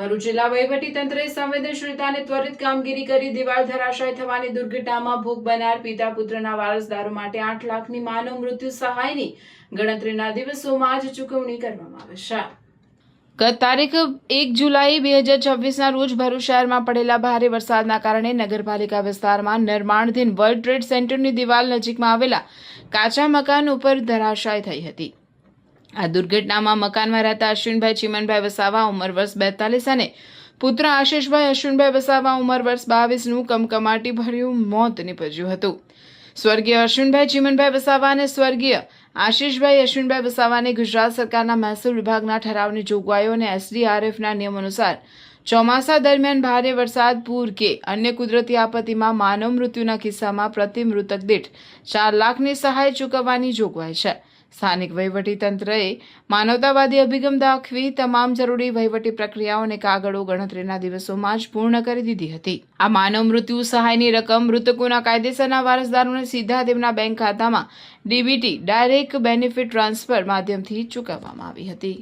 ભરૂચ જિલ્લા વહીવટીતંત્રે સંવેદનશીલતાને ત્વરિત કામગીરી કરી દિવાળ ધરાશાયી થવાની દુર્ઘટનામાં ભોગ બનનાર પિતા પુત્રના વારસદારો માટે 8 લાખની માનવ મૃત્યુ સહાયની ગણતરીના દિવસોમાં જ ચૂકવણી કરવામાં આવે છે। ગત તારીખ 1 જુલાઈ 2026ના રોજ ભરૂચ શહેરમાં પડેલા ભારે વરસાદના કારણે નગરપાલિકા વિસ્તારમાં નિર્માણાધીન વર્લ્ડ ટ્રેડ સેન્ટરની દિવાલ નજીકમાં આવેલા કાચા મકાન ઉપર ધરાશાયી થઈ હતી। આ દુર્ઘટનામાં મકાનમાં રહેતા અશ્વિનભાઈ ચીમનભાઈ વસાવા ઉંમર વર્ષ 42 અને પુત્ર આશીષભાઈ અશ્વિનભાઈ વસાવા ઉંમર વર્ષ 22નું કમકમાટી ભર્યું મોત નીપજ્યું હતું। સ્વર્ગીય અશ્વિનભાઈ ચીમનભાઈ વસાવા અને સ્વર્ગીય આશીષભાઈ અશ્વિનભાઈ વસાવાને ગુજરાત સરકારના મહેસૂલ વિભાગના ઠરાવની જોગવાઈઓ અને SDRFના નિયમ અનુસાર ચોમાસા દરમિયાન ભારે વરસાદ, પૂર કે અન્ય કુદરતી આપત્તિમાં માનવ મૃત્યુના કિસ્સામાં પ્રતિ મૃતક દીઠ 4 લાખની સહાય ચૂકવવાની જોગવાઈ છે। સ્થાનિક વહીવટીતંત્રએ માનવતાવાદી અભિગમ દાખવી તમામ જરૂરી વહીવટી પ્રક્રિયાઓ અને કાગળો ગણતરીના દિવસોમાં જ પૂર્ણ કરી દીધી હતી। આ માનવ મૃત્યુ સહાયની રકમ મૃતકોના કાયદેસરના વારસદારોને સીધા તેમના બેંક ખાતામાં DBT ડાયરેક્ટ બેનિફિટ ટ્રાન્સફર માધ્યમથી ચૂકવવામાં આવી હતી।